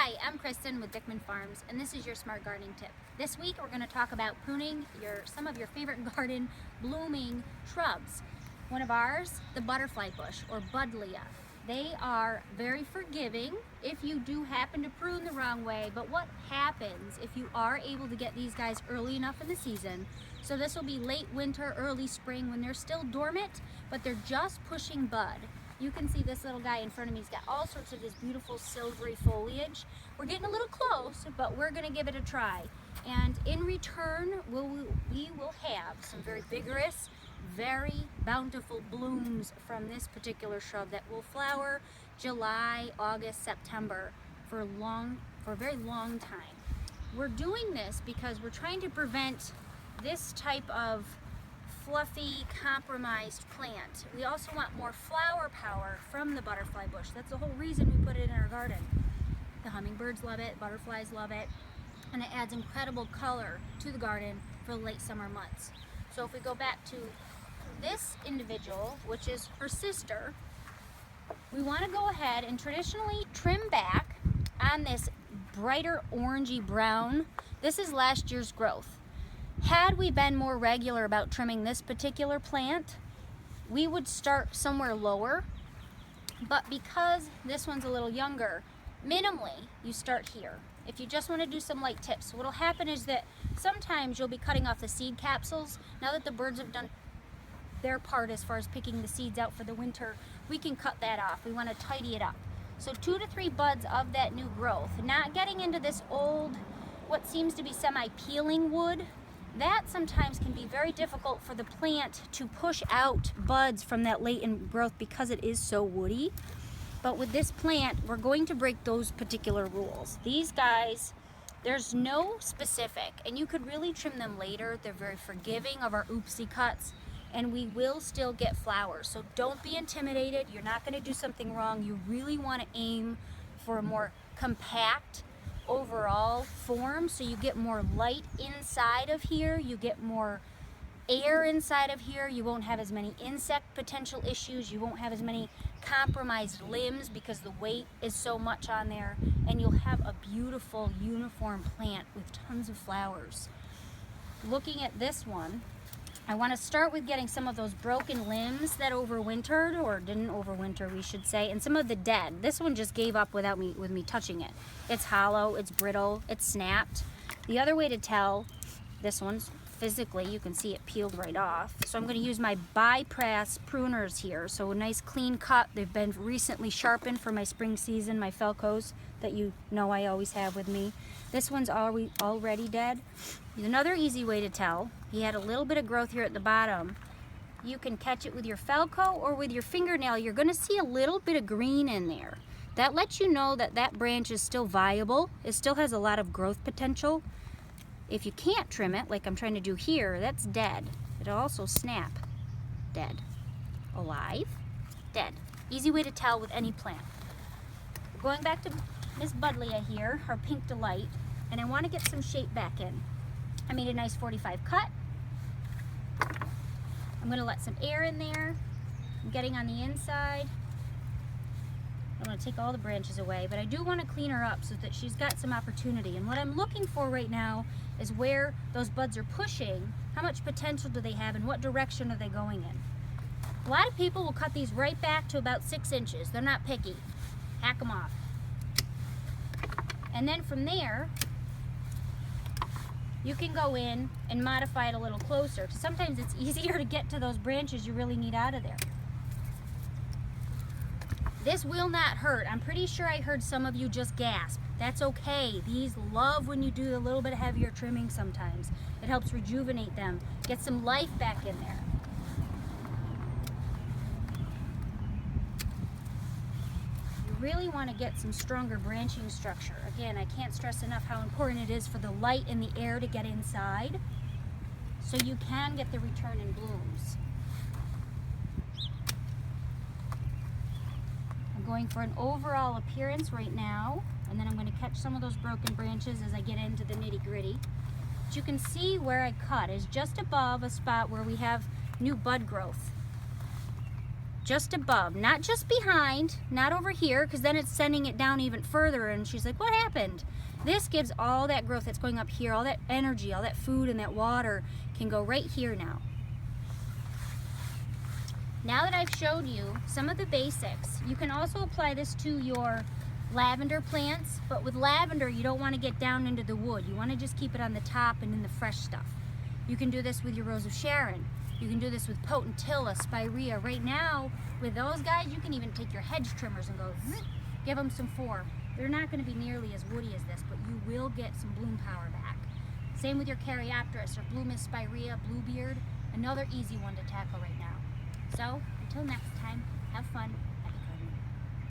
Hi, I'm Kristen with Dickman Farms, and this is your Smart Gardening Tip. This week we're going to talk about pruning some of your favorite garden blooming shrubs. One of ours, the butterfly bush or buddleia. They are very forgiving if you do happen to prune the wrong way, but what happens if you are able to get these guys early enough in the season? So this will be late winter, early spring when they're still dormant, but they're just pushing bud. You can see this little guy in front of me. He's got all sorts of this beautiful silvery foliage. We're getting a little close, but we're going to give it a try. And in return, we will have some very vigorous, very bountiful blooms from this particular shrub that will flower July, August, September for a very long time. We're doing this because we're trying to prevent this type of fluffy, compromised plant. We also want more flower power from the butterfly bush. That's the whole reason we put it in our garden. The hummingbirds love it, butterflies love it, and it adds incredible color to the garden for the late summer months. So if we go back to this individual, which is her sister, we want to go ahead and traditionally trim back on this brighter orangey brown. This is last year's growth. Had we been more regular about trimming this particular plant, we would start somewhere lower, but because this one's a little younger, minimally you start here. If you just want to do some light tips, what'll happen is that sometimes you'll be cutting off the seed capsules. Now that the birds have done their part as far as picking the seeds out for the winter, we can cut that off. We want to tidy it up. So 2 to 3 buds of that new growth, not getting into this old, what seems to be semi-peeling wood. That sometimes can be very difficult for the plant to push out buds from that late in growth because it is so woody. But with this plant, we're going to break those particular rules. These guys, there's no specific, and you could really trim them later. They're very forgiving of our oopsie cuts, and we will still get flowers. So don't be intimidated. You're not going to do something wrong. You really want to aim for a more compact overall form, so you get more light inside of here, you get more air inside of here, you won't have as many insect potential issues, you won't have as many compromised limbs because the weight is so much on there, and you'll have a beautiful uniform plant with tons of flowers. Looking at this one, I want to start with getting some of those broken limbs that overwintered, or didn't overwinter we should say, and some of the dead. This one just gave up with me touching it. It's hollow, it's brittle, it's snapped. The other way to tell, this one's physically, you can see it peeled right off. So I'm going to use my bypass pruners here. So a nice clean cut. They've been recently sharpened for my spring season, my Felcos that you know I always have with me. This one's already dead. Another easy way to tell, he had a little bit of growth here at the bottom. You can catch it with your Felco or with your fingernail. You're going to see a little bit of green in there. That lets you know that that branch is still viable. It still has a lot of growth potential. If you can't trim it, like I'm trying to do here, that's dead. It'll also snap. Dead. Alive. Dead. Easy way to tell with any plant. Going back to Miss Buddleia here, our Pink Delight, and I want to get some shape back in. I made a nice 45 cut. I'm going to let some air in there. I'm getting on the inside. I want to take all the branches away, but I do want to clean her up so that she's got some opportunity. And what I'm looking for right now is where those buds are pushing, how much potential do they have, and what direction are they going in. A lot of people will cut these right back to about 6 inches. They're not picky. Hack them off. And then from there, you can go in and modify it a little closer. Sometimes it's easier to get to those branches you really need out of there. This will not hurt. I'm pretty sure I heard some of you just gasp. That's okay. These love when you do a little bit heavier trimming sometimes. It helps rejuvenate them, get some life back in there. You really want to get some stronger branching structure. Again, I can't stress enough how important it is for the light and the air to get inside so you can get the return in blooms. Going for an overall appearance right now, and then I'm going to catch some of those broken branches as I get into the nitty-gritty. But you can see where I cut is just above a spot where we have new bud growth. just above, not just behind, not over here, because then it's sending it down even further, and she's like, what happened? This gives all that growth that's going up here, all that energy, all that food and that water can go right here now. Now that I've showed you some of the basics, you can also apply this to your lavender plants, but with lavender you don't want to get down into the wood. You want to just keep it on the top and in the fresh stuff. You can do this with your Rose of Sharon. You can do this with Potentilla, Spirea. Right now, with those guys, you can even take your hedge trimmers and go, zzz, give them some form. They're not going to be nearly as woody as this, but you will get some bloom power back. Same with your Caryopteris or Blue Miss Spirea, Bluebeard, another easy one to tackle right now. So, until next time, have fun.